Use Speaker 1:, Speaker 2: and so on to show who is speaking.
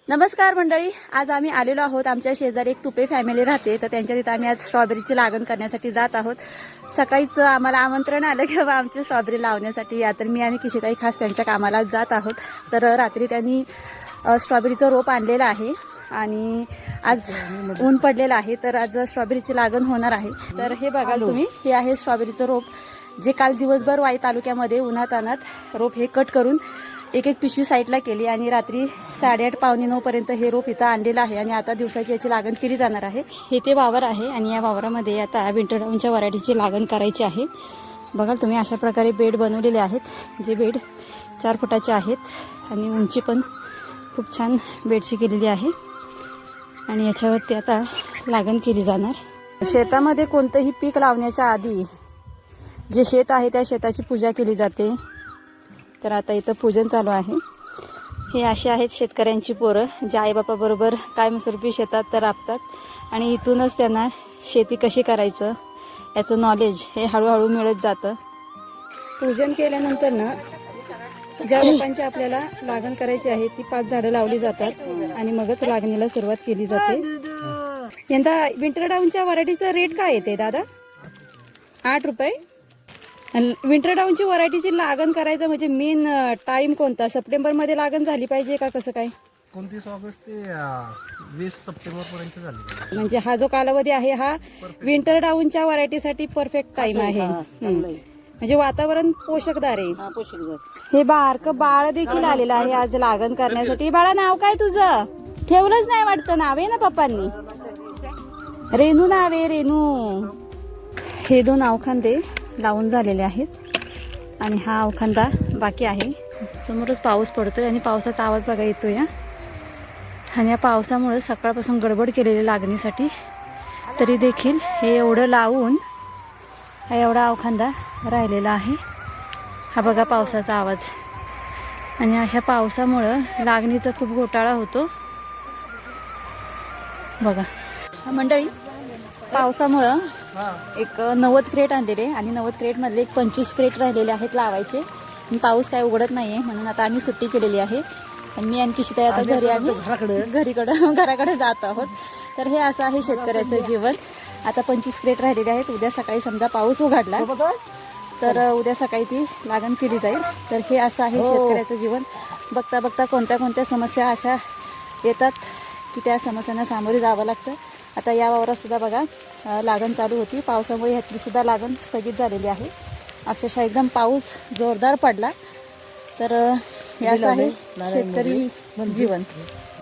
Speaker 1: नमस्कार मंडळी, आज आम्ही आलेलो आहोत. आमच्या शेजारी एक तुपे फॅमिली राहते, तर त्यांच्या तिथे आम्ही आज स्ट्रॉबेरीची लागण करण्यासाठी जात आहोत. सकाळीच आम्हाला आमंत्रण आलं की बाबा आमची स्ट्रॉबेरी लावण्यासाठी या. तर मी आणि किशिताई खास त्यांच्या कामाला जात आहोत. तर रात्री त्यांनी स्ट्रॉबेरीचं रोप आणलेलं आहे आणि आज ऊन पडलेलं आहे, तर आज स्ट्रॉबेरीची लागण होणार आहे. तर हे बघाल तुम्ही, हे आहे स्ट्रॉबेरीचं रोप, जे काल दिवसभर वाई तालुक्यामध्ये उन्हात आणत रोप हे कट करून एक एक पिशवी साईडला केली आणि रात्री 8:30 पावणे 9 पर्यंत हे रोप इथं आणलेलं आहे आणि आता दिवसाची याची लागण केली जाणार आहे. हे ते वावर आहे आणि या वावरामध्ये आता विंटर डाऊनच्या व्हरायटीची लागण करायची आहे. बघा तुम्ही, अशा प्रकारे बेड बनवलेले आहेत, जे बेड 4 फुटाचे आहेत आणि उंची पण खूप छान बेडची केलेली आहे आणि याच्यावरती आता लागण केली जाणार. शेतामध्ये कोणतंही पीक लावण्याच्या आधी जे शेत आहे त्या शेताची पूजा केली जाते. तर आता इथं पूजन चालू आहे. हे असे आहेत शेतकऱ्यांची पोरं, जे आईबापाबरोबर कायमस्वरूपी शेतात तर राबतात आणि इथूनच त्यांना शेती कशी करायचं याचं नॉलेज हे हळूहळू मिळत जातं. पूजन केल्यानंतर ना ज्या रोपांची आपल्याला लागण करायची आहे ती 5 झाडं लावली जातात आणि मगच लागणीला सुरुवात केली जाते. यंदा विंटर डाऊनच्या व्हरायटीचा रेट काय येते दादा? 8 रुपये. विंटर डाऊनची व्हरायटीची लागण करायचं म्हणजे मेन टाइम कोणता? सप्टेंबरमध्ये लागण झाली पाहिजे का कसं काय?
Speaker 2: 29 ऑगस्ट ते 20 सप्टेंबर पर्यंत झाली.
Speaker 1: म्हणजे हा जो कालावधी आहे हा विंटर डाऊनच्या व्हरायटीसाठी परफेक्ट टाइम आहे. म्हणजे वातावरण पोषकदार आहे. हे बारक बाळ देखील आलेलं आहे आज लागण करण्यासाठी. बाळा, नाव काय तुझं? ठेवलंच नाही वाटतं, नाव आहे ना पप्पांनी? रेनू नाव आहे, रेनू. हे 2 अवखांदे लावून झालेले आहेत आणि हा अवखांदा बाकी आहे. समोरच पाऊस पडतोय आणि पावसाचा आवाज बघा येतोय आणि या पावसामुळे सकाळपासून गडबड केलेली लागणीसाठी, तरी देखील हे एवढं लावून हा एवढा अवखांदा राहिलेला आहे. हा बघा पावसाचा आवाज. आणि अशा पावसामुळं लागणीचा खूप घोटाळा होतो. बघा मंडळी, पावसामुळं एक 90 क्रेट आणलेले आणि 90 क्रेट मधले एक 25 क्रेट राहिलेले आहेत लावायचे. पाऊस काय उघडत नाहीये म्हणून आता आम्ही सुट्टी केलेली आहे आणि मी आणि किशिताई आता घराकडे जात आहोत. तर हे असं आहे शेतकऱ्याचं जीवन. आता 25 क्रेट राहिलेले आहेत. उद्या सकाळी समजा पाऊस उघडला तर उद्या सकाळी ती लागण केली जाईल. तर हे असं आहे शेतकऱ्याचं जीवन. बघता बघता कोणत्या कोणत्या समस्या अशा येतात की त्या समस्यांना सामोरे जावं लागतं. आता या वावरात सुद्धा बघा लागण चालू होती. पावसामुळे ह्यातली सुद्धा लागण स्थगित झालेली आहे. अक्षरशः एकदम पाऊस जोरदार पडला. तर हे असं आहे शेतकरी जीवन.